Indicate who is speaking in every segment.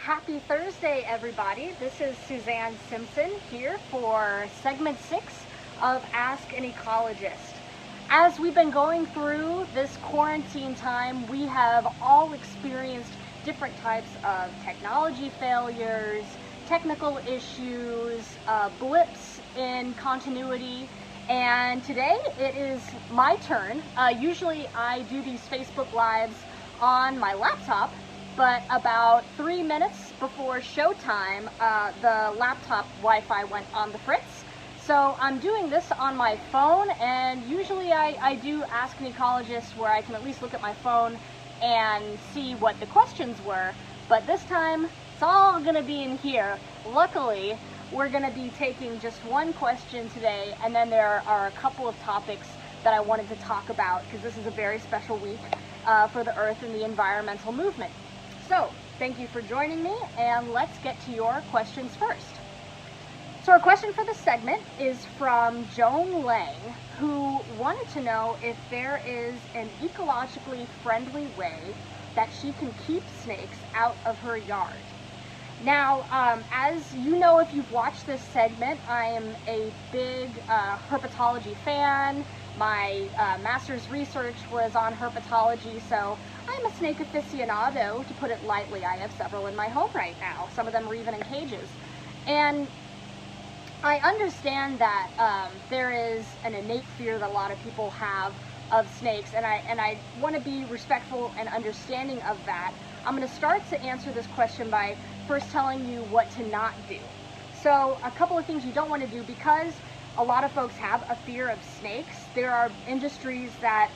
Speaker 1: Happy Thursday, everybody. This is Suzanne Simpson here for segment 6 of Ask an Ecologist. As we've been going through this quarantine time, we have all experienced different types of technology failures, technical issues, blips in continuity, and today it is my turn. Usually I do these Facebook Lives on my laptop, but about 3 minutes before showtime, the laptop Wi-Fi went on the fritz. So I'm doing this on my phone, and usually I do Ask an Ecologist where I can at least look at my phone and see what the questions were, but this time it's all gonna be in here. Luckily, we're gonna be taking just one question today, and then there are a couple of topics that I wanted to talk about because this is a very special week for the Earth and the environmental movement. So, thank you for joining me, and let's get to your questions first. So our question for this segment is from Joan Lang, who wanted to know if there is an ecologically friendly way that she can keep snakes out of her yard. Now, as you know, if you've watched this segment, I am a big herpetology fan. My master's research was on herpetology, so I'm a snake aficionado, to put it lightly. I have several in my home right now. Some of them are even in cages. And I understand that there is an innate fear that a lot of people have of snakes, and I want to be respectful and understanding of that. I'm going to start to answer this question by first telling you what to not do. So a couple of things you don't want to do, because a lot of folks have a fear of snakes. There are industries that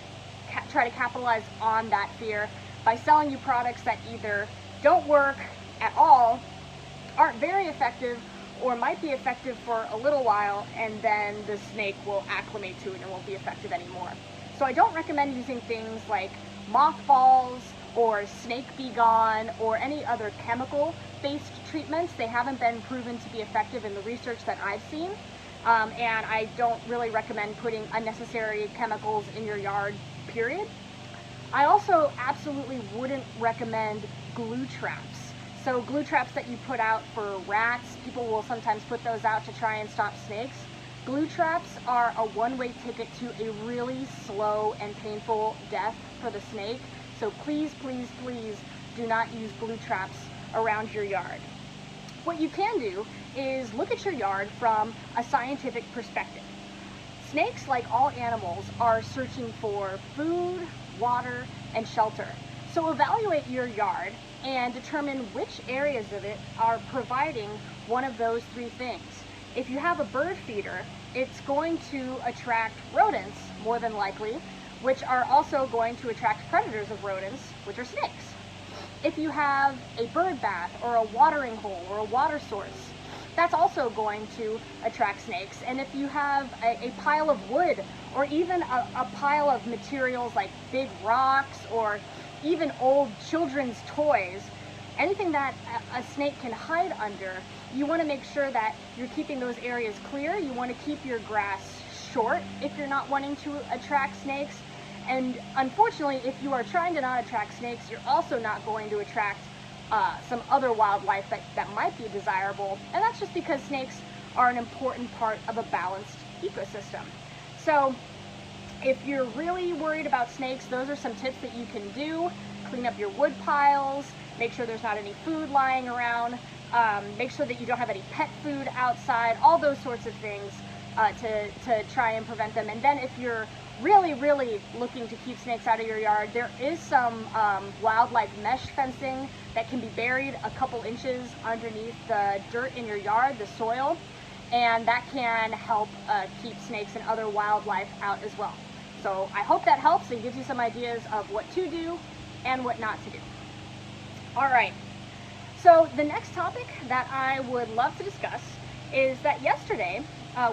Speaker 1: try to capitalize on that fear by selling you products that either don't work at all, aren't very effective, or might be effective for a little while, and then the snake will acclimate to it and won't be effective anymore. So I don't recommend using things like mothballs or snake be gone or any other chemical-based treatments. They haven't been proven to be effective in the research that I've seen. And I don't really recommend putting unnecessary chemicals in your yard, period. I also absolutely wouldn't recommend glue traps. So glue traps that you put out for rats, people will sometimes put those out to try and stop snakes. Glue traps are a one-way ticket to a really slow and painful death for the snake. So please, please, please do not use glue traps around your yard. What you can do is look at your yard from a scientific perspective. Snakes, like all animals, are searching for food, water, and shelter. So evaluate your yard and determine which areas of it are providing one of those three things. If you have a bird feeder, it's going to attract rodents, more than likely, which are also going to attract predators of rodents, which are snakes. If you have a bird bath or a watering hole or a water source, that's also going to attract snakes. And if you have a pile of wood, or even a pile of materials like big rocks or even old children's toys, anything that a snake can hide under, you want to make sure that you're keeping those areas clear. You want to keep your grass short if you're not wanting to attract snakes. And unfortunately, if you are trying to not attract snakes, you're also not going to attract some other wildlife that might be desirable. And that's just because snakes are an important part of a balanced ecosystem. So if you're really worried about snakes, those are some tips that you can do. Clean up your wood piles, make sure there's not any food lying around, make sure that you don't have any pet food outside, all those sorts of things to try and prevent them. And then if you're really, really looking to keep snakes out of your yard, there is some wildlife mesh fencing that can be buried a couple inches underneath the dirt in your yard, the soil, and that can help keep snakes and other wildlife out as well. So I hope that helps and gives you some ideas of what to do and what not to do. All right, so the next topic that I would love to discuss is that yesterday,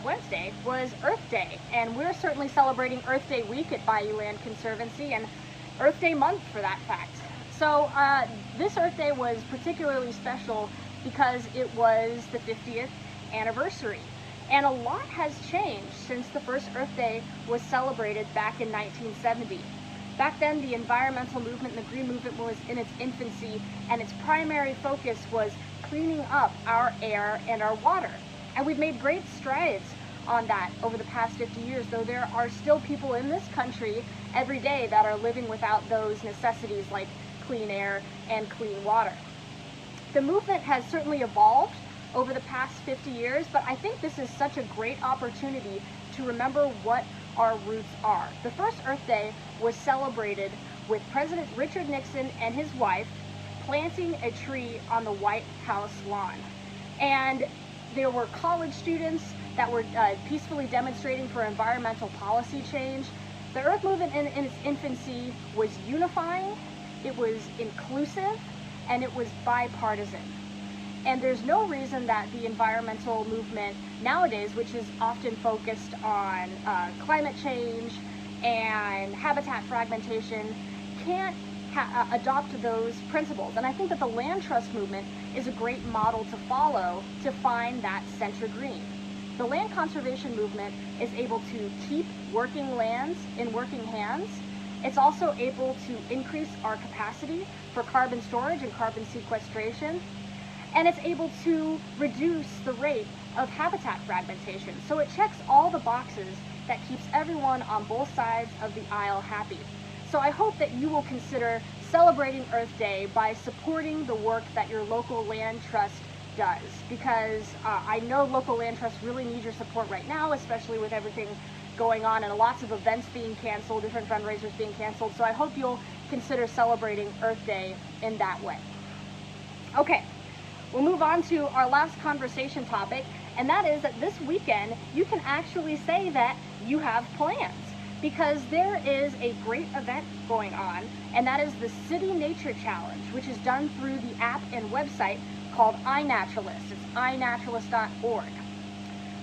Speaker 1: Wednesday, was Earth Day, and we're certainly celebrating Earth Day week at Bayou Land Conservancy, and Earth Day month for that fact. So this Earth Day was particularly special because it was the 50th anniversary. And a lot has changed since the first Earth Day was celebrated back in 1970. Back then, the environmental movement and the green movement was in its infancy, and its primary focus was cleaning up our air and our water. And we've made great strides on that over the past 50 years, though there are still people in this country every day that are living without those necessities like clean air and clean water. The movement has certainly evolved over the past 50 years, but I think this is such a great opportunity to remember what our roots are. The first Earth Day was celebrated with President Richard Nixon and his wife planting a tree on the White House lawn. And there were college students that were peacefully demonstrating for environmental policy change. The Earth movement in its infancy was unifying, it was inclusive, and it was bipartisan. And there's no reason that the environmental movement nowadays, which is often focused on climate change and habitat fragmentation, can't adopt those principles. And I think that the land trust movement is a great model to follow to find that center green. The land conservation movement is able to keep working lands in working hands. It's also able to increase our capacity for carbon storage and carbon sequestration. And it's able to reduce the rate of habitat fragmentation. So it checks all the boxes that keeps everyone on both sides of the aisle happy. So I hope that you will consider celebrating Earth Day by supporting the work that your local land trust does, because I know local land trusts really need your support right now, especially with everything going on and lots of events being canceled, different fundraisers being canceled. So I hope you'll consider celebrating Earth Day in that way. Okay, we'll move on to our last conversation topic, and that is that this weekend you can actually say that you have plans, because there is a great event going on, and that is the City Nature Challenge, which is done through the app and website called iNaturalist. It's iNaturalist.org.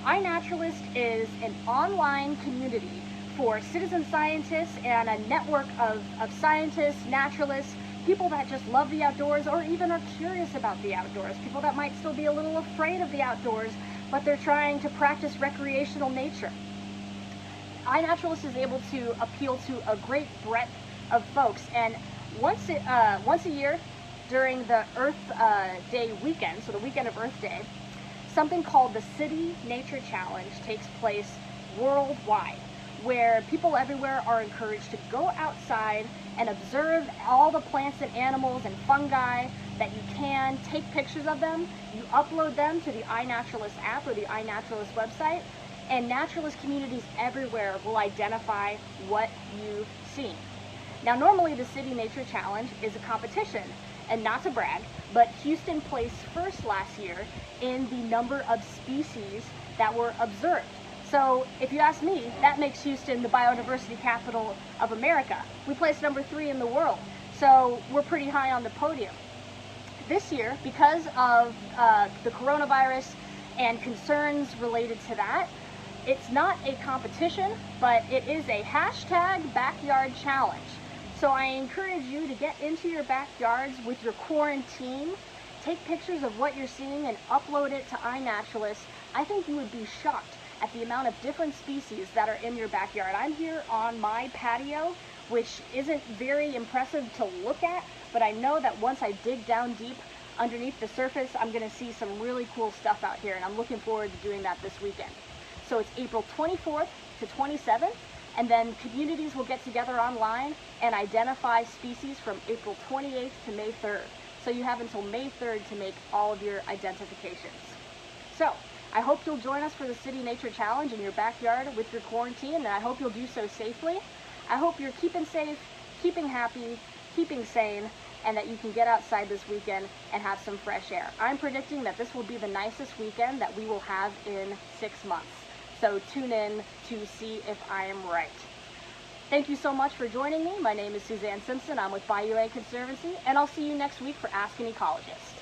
Speaker 1: iNaturalist is an online community for citizen scientists and a network of scientists, naturalists, people that just love the outdoors or even are curious about the outdoors, people that might still be a little afraid of the outdoors, but they're trying to practice recreational nature. iNaturalist is able to appeal to a great breadth of folks, and once a year during the Earth Day weekend, so the weekend of Earth Day, something called the City Nature Challenge takes place worldwide, where people everywhere are encouraged to go outside and observe all the plants and animals and fungi that you can, take pictures of them, you upload them to the iNaturalist app or the iNaturalist website, and naturalist communities everywhere will identify what you've seen. Now, normally the City Nature Challenge is a competition, and not to brag, but Houston placed first last year in the number of species that were observed. So if you ask me, that makes Houston the biodiversity capital of America. We placed number 3 in the world, so we're pretty high on the podium. This year, because of the coronavirus and concerns related to that, it's not a competition, but it is a hashtag backyard challenge. So I encourage you to get into your backyards with your quarantine, take pictures of what you're seeing and upload it to iNaturalist. I think you would be shocked at the amount of different species that are in your backyard. I'm here on my patio, which isn't very impressive to look at, but I know that once I dig down deep underneath the surface, I'm gonna see some really cool stuff out here, and I'm looking forward to doing that this weekend. So it's April 24th to 27th, and then communities will get together online and identify species from April 28th to May 3rd. So you have until May 3rd to make all of your identifications. So I hope you'll join us for the City Nature Challenge in your backyard with your quarantine, and I hope you'll do so safely. I hope you're keeping safe, keeping happy, keeping sane, and that you can get outside this weekend and have some fresh air. I'm predicting that this will be the nicest weekend that we will have in 6 months. So tune in to see if I am right. Thank you so much for joining me. My name is Suzanne Simpson. I'm with Bayou Conservancy, and I'll see you next week for Ask an Ecologist.